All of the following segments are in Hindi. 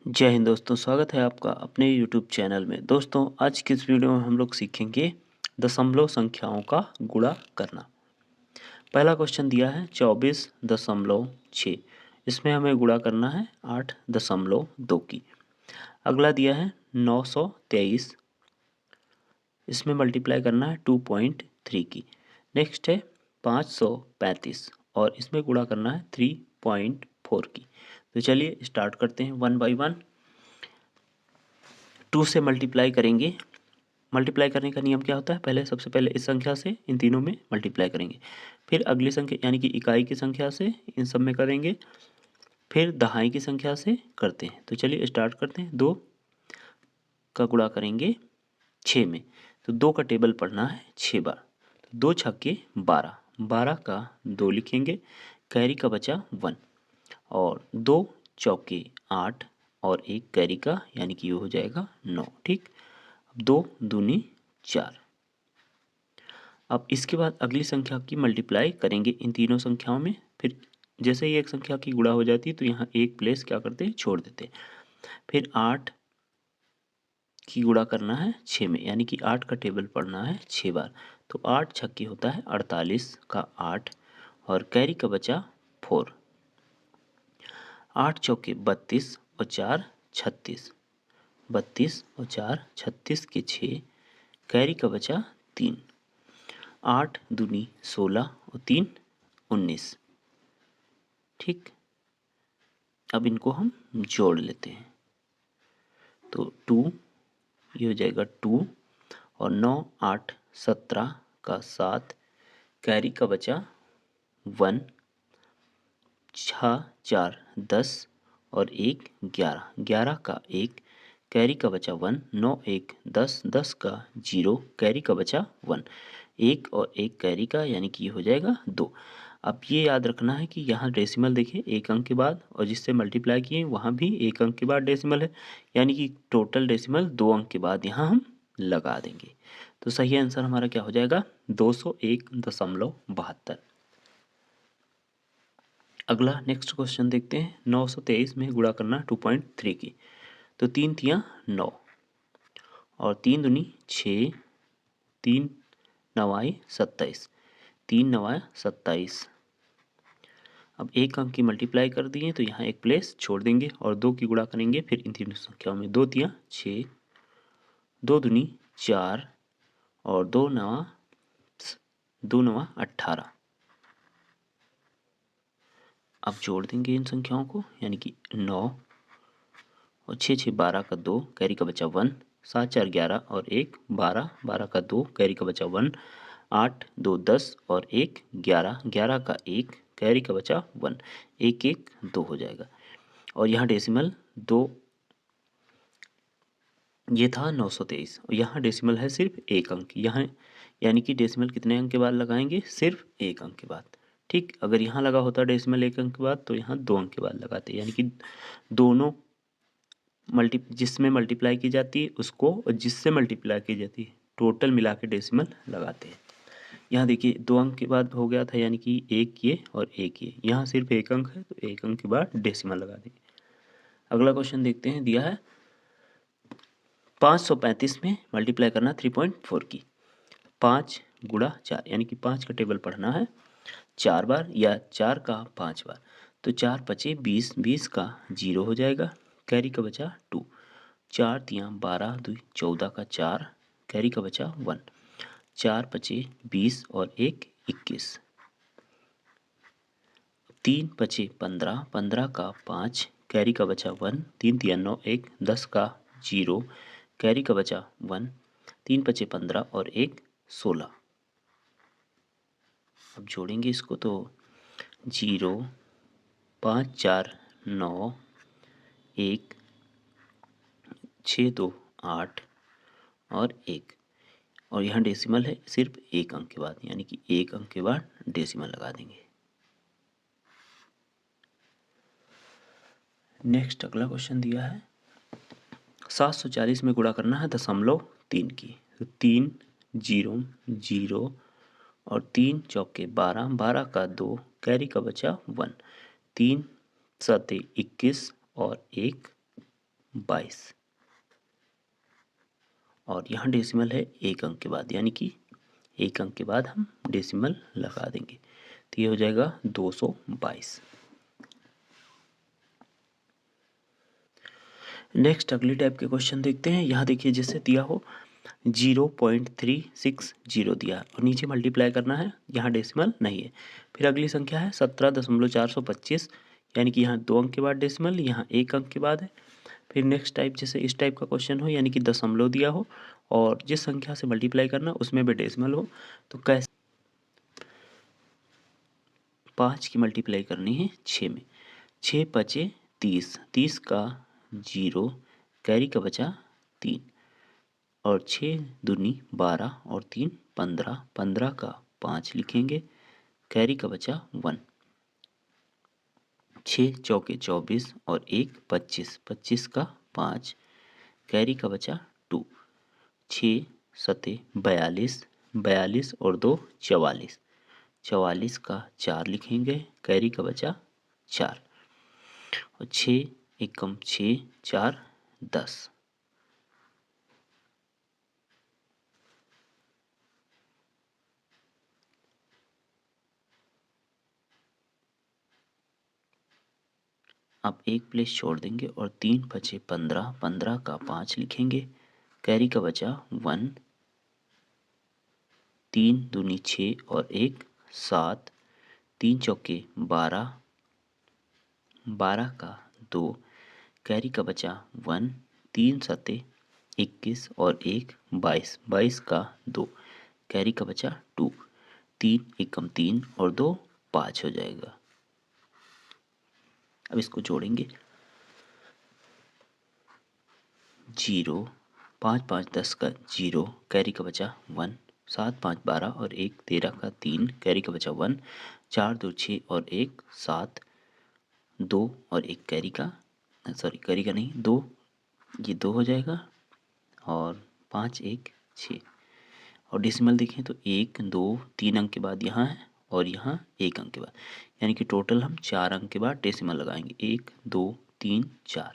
जय हिंद दोस्तों, स्वागत है आपका अपने YouTube चैनल में। दोस्तों, आज की इस वीडियो में हम लोग सीखेंगे दशमलव संख्याओं का गुणा करना। पहला क्वेश्चन दिया है 24.6। इसमें हमें गुणा करना है 8.2 की। अगला दिया है 923। इसमें मल्टीप्लाई करना है 2.3 की। नेक्स्ट है 535 और इसमें गुणा करना है 3.4 की। तो चलिए स्टार्ट करते हैं वन बाई वन। 2 से मल्टीप्लाई करेंगे। मल्टीप्लाई करने का नियम क्या होता है? पहले सबसे पहले इस संख्या से इन तीनों में मल्टीप्लाई करेंगे, फिर अगली संख्या यानी कि इकाई की संख्या से इन सब में करेंगे, फिर दहाई की संख्या से करते हैं। तो चलिए स्टार्ट करते हैं। 2 का गुणा करेंगे 6 में, तो 2 का टेबल पढ़ना है 6 बार। तो 2 छक्के 12, 12 का 2 लिखेंगे, कैरी का बचा 1, और 2 चौके 8 और 1 कैरी का यानी कि ये हो जाएगा 9। ठीक, अब 2 दूनी 4। अब इसके बाद अगली संख्या की मल्टीप्लाई करेंगे इन तीनों संख्याओं में। फिर जैसे ही एक संख्या की गुणा हो जाती है तो यहाँ एक प्लेस क्या करते हैं, छोड़ देते हैं। फिर 8 की गुणा करना है 6 में, यानी कि 8 का टेबल पढ़ना है 6 बार। तो 8 छक्के होता है 48 का 8 और कैरी का बचा 4। 8 चौके 32 और 4 36, 32 और 4 36 के 6, कैरी का बचा 3। 8 दूनी 16 और 3 19। ठीक, अब इनको हम जोड़ लेते हैं। तो 2 ये हो जाएगा 2 और 9 8 17 का 7, कैरी का बचा 1, 6 4 10 और 1 11, 11 का 1, कैरी का बचा 1, 9 1 10, 10 का 0, कैरी का बचा 1, 1 और 1 कैरी का यानी कि ये हो जाएगा 2। अब ये याद रखना है कि यहाँ डेसिमल देखिए एक अंक के बाद, और जिससे मल्टीप्लाई किए वहाँ भी एक अंक के बाद डेसिमल है, यानी कि टोटल डेसिमल 2 अंक के बाद यहाँ हम लगा देंगे। तो सही आंसर हमारा क्या हो जाएगा, 201.72। अगला नेक्स्ट क्वेश्चन देखते हैं। 923 में गुणा करना 2.3 की। तो 3 तियाँ 9 और 3 दूनी 6, 3 नवाई 27, 3 नवाया 27। अब एक अंक की मल्टीप्लाई कर दिए तो यहाँ एक प्लेस छोड़ देंगे और 2 की गुणा करेंगे। फिर इन तीनों संख्याओं में 2 तियाँ 6, 2 दूनी 4 और 2 नवा 18। अब जोड़ देंगे इन संख्याओं को, यानी कि 9 और 6 6 12 का 2, कैरी का बचा 1, 7 4 11 और 1 12, 12 का 2, कैरी का बचा 1, 8 2 10 और 1 11, 11 का 1, कैरी का बचा 1, 1 1 2 हो जाएगा। और यहाँ डेसिमल 2, ये था 923 और यहाँ डेसिमल है सिर्फ एक अंक। यहाँ यानी कि डेसिमल कितने अंक के बाद लगाएंगे, सिर्फ एक अंक के बाद। ठीक, अगर यहाँ लगा होता डेसिमल एक अंक के बाद तो यहाँ 2 अंक के बाद लगाते, यानी कि दोनों जिसमें मल्टीप्लाई की जाती है उसको और जिससे मल्टीप्लाई की जाती है टोटल मिला के डेसिमल लगाते हैं। यहाँ देखिए 2 अंक के बाद हो गया था, यानी कि एक ये और एक ये। यहाँ सिर्फ एक अंक है तो एक अंक के बाद डेसिमल लगा देंगे। अगला क्वेश्चन देखते हैं। दिया है 535 में मल्टीप्लाई करना 3.4 की। 5 गुणा 4 यानी कि 5 का टेबल पढ़ना है 4 बार या 4 का 5 बार। तो 4 पचे 20, 20 का 0 हो जाएगा, कैरी का बचा 2, 4 तियाँ 12 2 14 का 4, कैरी का बचा 1, 4 पचे 20 और 1 21, 3 पचे 15, 15 का 5, कैरी का बचा 1, 3 तियाँ 9 1 10 का 0, कैरी का बचा 1, 3 पचे 15 और 1 16। अब जोड़ेंगे इसको तो 0 5 4 9 1 6 2 8 और 1, और यहाँ डेसिमल है सिर्फ एक अंक के बाद, यानी कि एक अंक के बाद डेसिमल लगा देंगे। नेक्स्ट अगला क्वेश्चन दिया है 740 में गुणा करना है 0.3 की। तो 3 0 0 और 3 चौके 12, 12 का 2, कैरी का बचा 1, 3 7 21 और 1 22 और यहाँ डेसिमल है 1 अंक के बाद, यानी कि 1 अंक के बाद हम डेसिमल लगा देंगे, तो ये हो जाएगा 222। नेक्स्ट अगले टाइप के क्वेश्चन देखते हैं। यहाँ देखिए जैसे दिया हो 0.360 दिया और नीचे मल्टीप्लाई करना है, यहाँ डेसिमल नहीं है। फिर अगली संख्या है 17.425, यानी कि यहाँ 2 अंक के बाद डेसिमल, यहाँ 1 अंक के बाद है। फिर नेक्स्ट टाइप जैसे इस टाइप का क्वेश्चन हो, यानी कि दशमलव दिया हो और जिस संख्या से मल्टीप्लाई करना उसमें भी डेसिमल हो, तो कैसे 5 की मल्टीप्लाई करनी है 6 में। 6 पचे 30, 30 का 0, कैरी का बचा 3 और 6 दूनी 12 और 3 15, 15 का 5 लिखेंगे, कैरी का बचा 1। 6 चौके 24 और 1 25, 25 का 5, कैरी का बचा 2। 6 सते 42, 42 और 2 44, 44 का 4 लिखेंगे, कैरी का बचा 4 और 6 एकम 6, 4 10। अब एक प्लेस छोड़ देंगे और 3 पचे 15, 15 का 5 लिखेंगे, कैरी का बचा 1। 3 दूनी 6 और 1 7, 3 चौके 12, 12 का 2, कैरी का बचा 1। 3 सते 21 और 1 22, 22 का 2, कैरी का बचा 2। 3 एकम 3 और 2 5 हो जाएगा। अब इसको जोड़ेंगे 0, 5 5 10 का 0, कैरी का बचा 1। 7 5 12 और 1 13 का 3, कैरी का बचा 1। 4 2 6 और 1 7, 2 और 1 कैरी का, सॉरी कैरी का नहीं 2, ये 2 हो जाएगा और 5 1 6 और डेसिमल देखें तो 1 2 3 अंक के बाद यहाँ है और यहाँ 1 अंक के बाद, यानी कि टोटल हम 4 अंक के बाद डेसिमल लगाएंगे 1 2 3 4,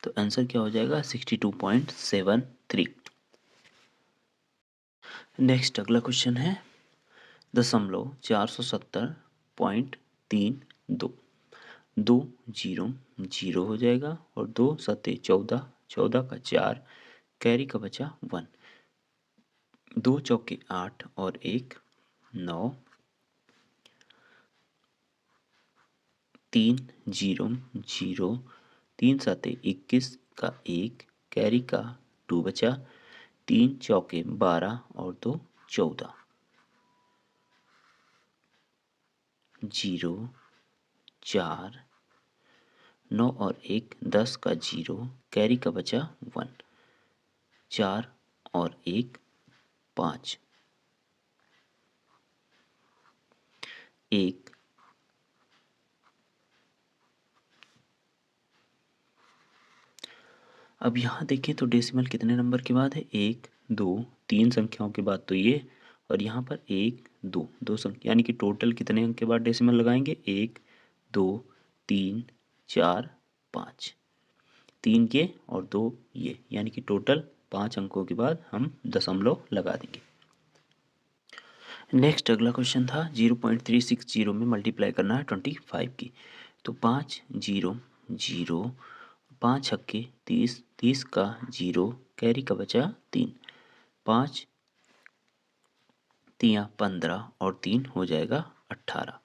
तो आंसर क्या हो जाएगा 62.73। नेक्स्ट अगला क्वेश्चन है 470.32, 2 0 0 हो जाएगा और 2 सते 14, 14 का 4, कैरी का बचा 1। 2 चौके 8 और 1 9, 3 0 0, 3 सते 21 का 1, कैरी का 2 बचा। 3 चौके 12 और 2 14, 0 4 9 और 1 10 का 0, कैरी का बचा 1। 4 और 1 5, 1 अब यहाँ देखें तो डेसिमल कितने नंबर के बाद है 1 2 3 संख्याओं के बाद, तो ये और यहाँ पर 1 2 2 संख्या, यानी कि टोटल कितने अंक के बाद डेसिमल लगाएंगे 1 2 3 4 5, 3 के और 2 ये, यानी कि टोटल 5 अंकों के बाद हम दशमलव लगा देंगे। नेक्स्ट अगला क्वेश्चन था 0.360 में मल्टीप्लाई करना है 25 की, तो 5 0 0, 5 छक्के 30, 30 का 0, कैरी का बचा 3। 5 तियाँ 15 और 3 हो जाएगा 18।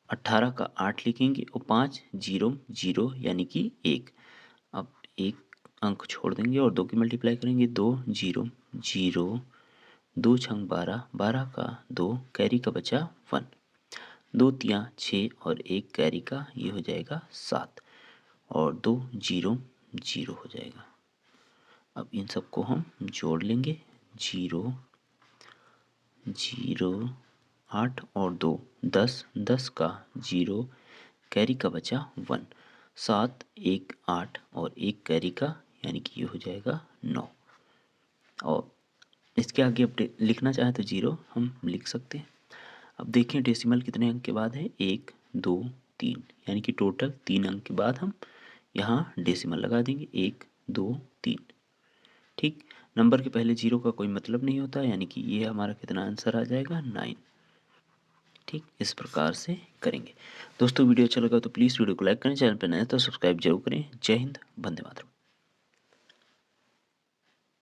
18 का 8 लिखेंगे और 5 0 0 यानी कि 1। अब एक अंक छोड़ देंगे और 2 की मल्टीप्लाई करेंगे 2 0 0, 2 छंग 12, 12 का 2, कैरी का बचा 1। 2 तियाँ 6 और 1 कैरी का, ये हो जाएगा 7 और 2 0 0 हो जाएगा। अब इन सबको हम जोड़ लेंगे 0 0, 8 और 2 10, 10 का 0, कैरी का बचा 1। 7 1 8 और 1 कैरी का, यानी कि ये हो जाएगा 9 और इसके आगे अब लिखना चाहे तो 0 हम लिख सकते हैं। अब देखिए डेसिमल कितने अंक के बाद है 1 2 3, यानी कि टोटल 3 अंक के बाद हम यहाँ डेसिमल लगा देंगे 1 2 3। ठीक, नंबर के पहले 0 का कोई मतलब नहीं होता, यानी कि ये हमारा कितना आंसर आ जाएगा 9। ठीक, इस प्रकार से करेंगे। दोस्तों वीडियो अच्छा लगा तो प्लीज़ वीडियो को लाइक करें, चैनल पर नए तो सब्सक्राइब जरूर करें। जय हिंद, वंदे मातरम।